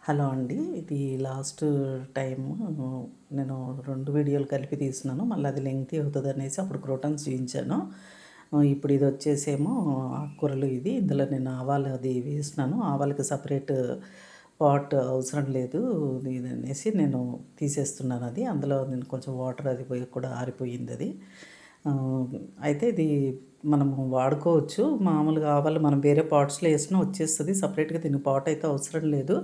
Hello అండి. ఇది last time నేను 2 వీడియోలు కలిపి తీసినాను. మళ్ళీ అది లెంగ్తీ అవుతదనేసి అప్పుడు క్రోటన్స్ చూయించాను. ఇప్పుడు ఇదొచ్చేసేమో ఆకుకూరలు ఇది. ఇందులో నేను ఆవాలు అది వేసినాను. ఆవాలకి సెపరేట్ పాట్ అవసరం లేదు ఇదనేసి నేను తీసేస్తున్నాను అది. అందులో నేను కొంచెం వాటర్ అది పోయి కూడా ఆరిపోయిందది. అయితే ఇది మనము వాడుకోవచ్చు. మామూలుగా ఆవాలు మనం వేరే పాట్స్‌లో ఏసినా వచ్చేస్తది. సెపరేట్‌గా దీనికి పాట్ అయితే అవసరం లేదు.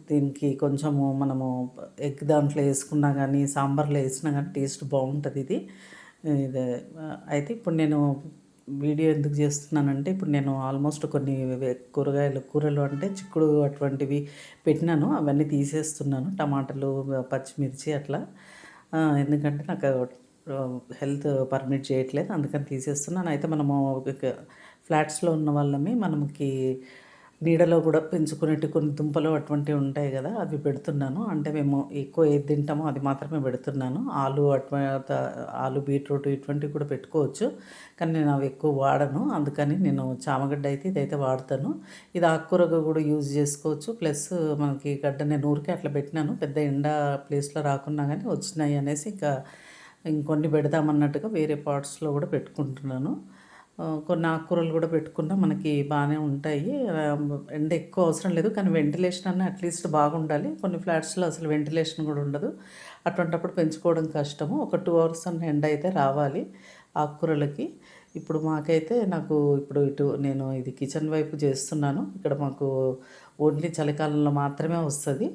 దీనికి కొంచెము మనము ఎగ్ దాంట్లో ఏసుకున్నా గానీ, సాంబార్‌లో ఏసినా గానీ టేస్ట్ బావుంటదిది. ఇది అయితే ఇప్పుడు నేను వీడియో ఎందుకు జేస్తున్నానంటే, ఇప్పుడు నేను ఆల్మోస్ట్ కొన్ని కూరలు అంటే చిక్కుడు అటువంటివి పెట్టినాను. అవన్నీ తీసేస్తున్నాను. టమాటాలు, పచ్చిమిర్చి అట్లా. ఎందుకంటే నాకు హెల్త్ పర్మిట్ చేయట్లేదు. అందుకని తీసేస్తున్నాను. అయితే మనము ఫ్లాట్స్‌లో ఉన్న వాళ్ళమి మనకి నీడలో కూడా పెంచుకునేటి కొన్ని దుంపలు అటువంటివి ఉంటాయి కదా! అవి పెడుతున్నాను. అంటే మేము ఎక్కువ ఏది తింటామో అది మాత్రమే పెడుతున్నాను. ఆలు, బీట్రూట్ ఇటువంటివి కూడా పెట్టుకోవచ్చు. కానీ నేను అవి ఎక్కువ వాడను. అందుకని నేను చామగడ్డ అయితే ఇదైతే వాడతాను. ఇది ఆకుకూరగా కూడా యూజ్ చేసుకోవచ్చు. ప్లస్ మనకి గడ్డ నేను ఊరికే అట్లా పెట్టినాను. పెద్ద ఎండ ప్లేస్‌లో రాకున్నా గానీ వచ్చినాయి అనేసి ఇంకా ఇంకొన్ని పెడదామన్నట్టుగా వేరే పాట్స్‌లో కూడా పెట్టుకుంటున్నాను. కొన్ని ఆకుకూరలు కూడా పెట్టుకున్నా మనకి బాగానే ఉంటాయి. ఎండ ఎక్కువ అవసరం లేదు. కానీ వెంటిలేషన్ అన్నా అట్లీస్ట్ బాగుండాలి. కొన్ని ఫ్లాట్స్‌లో అసలు వెంటిలేషన్ కూడా ఉండదు. అటువంటప్పుడు పెంచుకోవడం కష్టము. ఒక 2 అవర్స్ అన్న ఎండ అయితే రావాలి ఆకుకూరలకి. ఇప్పుడు మాకైతే నాకు ఇప్పుడు నేను ఇది కిచెన్ వైపు చేస్తున్నాను. ఇక్కడ మాకు ఓన్లీ చలికాలంలో మాత్రమే వస్తది.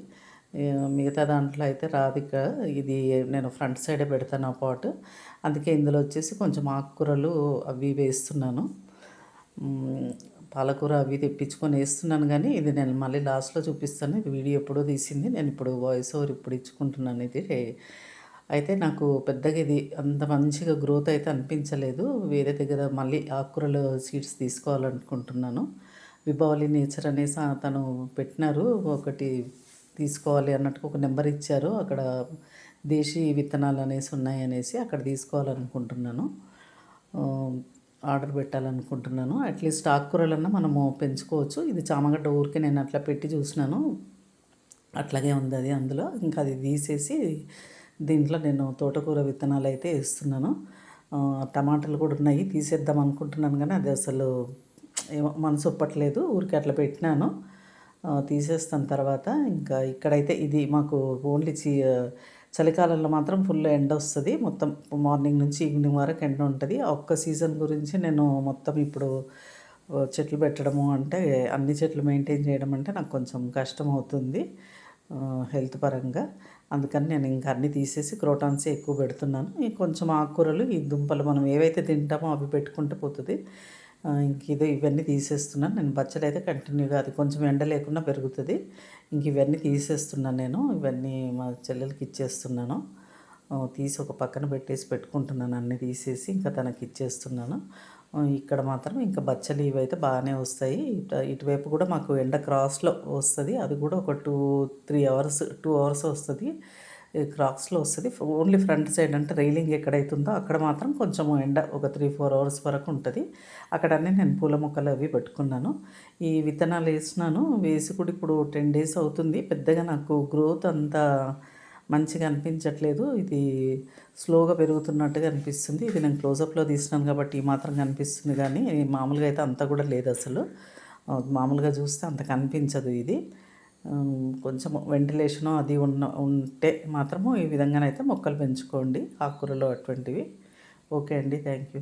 మిగతా దాంట్లో అయితే రాదిక. ఇది నేను ఫ్రంట్ సైడే పెడతాను ఆ పాట్. అందుకే ఇందులో వచ్చేసి కొంచెం ఆకుకూరలు అవి వేస్తున్నాను. పాలకూర అవి తెప్పించుకొని వేస్తున్నాను కానీ ఇది నేను మళ్ళీ లాస్ట్‌లో చూపిస్తాను. ఇది వీడియో ఎప్పుడో తీసింది. నేను ఇప్పుడు వాయిస్ ఓవర్ ఇప్పుడు ఇచ్చుకుంటున్నాను ఇది. అయితే నాకు పెద్దగా ఇది అంత మంచిగా గ్రోత్ అయితే అనిపించలేదు. వేరే దగ్గర మళ్ళీ ఆకుకూరలు సీడ్స్ తీసుకోవాలనుకుంటున్నాను. విభావరి నేచర్ అనేసి తను పెట్టినారు. ఒకటి తీసుకోవాలి అన్నట్టుగా ఒక నెంబర్ ఇచ్చారు. అక్కడ దేశీ విత్తనాలు అనేసి ఉన్నాయనేసి అక్కడ తీసుకోవాలనుకుంటున్నాను. ఆర్డర్ పెట్టాలనుకుంటున్నాను. అట్లీస్ట్ ఆకుకూరలన్నా మనము పెంచుకోవచ్చు. ఇది చామగడ్డ ఊరికే నేను అట్లా పెట్టి చూసినాను. అట్లాగే ఉంది అది అందులో. ఇంకా అది తీసేసి దీంట్లో నేను తోటకూర విత్తనాలు అయితే వేస్తున్నాను. టమాటాలు కూడా ఉన్నాయి. తీసేద్దాం అనుకుంటున్నాను కానీ అది అసలు ఏమో మనసు ఒప్పట్లేదు. ఊరికే అట్లా పెట్టినాను. తీసేస్తాను తర్వాత. ఇంకా ఇక్కడైతే ఇది మాకు ఓన్లీ చలికాలంలో మాత్రం ఫుల్ ఎండ వస్తది. మొత్తం మార్నింగ్ నుంచి ఈవినింగ్ వరకు ఎండ ఉంటది. ఆ ఒక్క సీజన్ గురించి నేను మొత్తం ఇప్పుడు చెట్లు పెట్టడము అంటే అన్ని చెట్లు మెయింటైన్ చేయడం అంటే నాకు కొంచెం కష్టమవుతుంది హెల్త్ పరంగా. అందుకని నేను ఇంకా అన్నీ తీసేసి క్రోటాన్సే ఎక్కువ పెడుతున్నాను. కొంచెం ఆకుకూరలు, ఈ దుంపలు మనం ఏవైతే తింటామో అవి పెట్టుకుంటే పోతుంది. ఇంక ఇవన్నీ తీసేస్తున్నాను. నేను బచ్చలైతే కంటిన్యూగా అది కొంచెం ఎండ లేకుండా పెరుగుతుంది. ఇంక ఇవన్నీ తీసేస్తున్నాను నేను. ఇవన్నీ మా చెల్లెలకి ఇచ్చేస్తున్నాను. తీసి ఒక పక్కన పెట్టేసి పెట్టుకుంటున్నాను. అన్నీ తీసేసి ఇంకా తనకి ఇచ్చేస్తున్నాను. ఇక్కడ మాత్రం ఇంకా బచ్చలి ఇవైతే బాగానే వస్తాయి. ఇటువైపు కూడా మాకు ఎండ క్రాస్‌లో వస్తది. అది కూడా ఒక 2 అవర్స్ వస్తది. క్రాస్‌లో వస్తది. ఓన్లీ ఫ్రంట్ సైడ్ అంటే రైలింగ్ ఎక్కడైతుందో అక్కడ మాత్రం కొంచెం ఎండ ఒక 3-4 అవర్స్ వరకు ఉంటది. అక్కడన్నీ నేను పూల మొక్కలు అవి పెట్టుకున్నాను. ఈ విత్తనాలు వేసినాను. వేసి కూడా ఇప్పుడు 10 డేస్ అవుతుంది. పెద్దగా నాకు గ్రోత్ అంతా మంచిగా అనిపించట్లేదు. ఇది స్లోగా పెరుగుతున్నట్టుగా అనిపిస్తుంది. ఇది నేను క్లోజప్‌లో తీసినాను కాబట్టి ఈ మాత్రం కనిపిస్తుంది కానీ మామూలుగా అయితే అంత కూడా లేదు అసలు. మామూలుగా చూస్తే అంత కనిపించదు ఇది. కొంచెం వెంటిలేషను అది ఉంటే మాత్రము ఈ విధంగానైతే మొక్కలు పెంచుకోండి. ఆకుకూరలు అటువంటివి. ఓకే అండి. Thank you.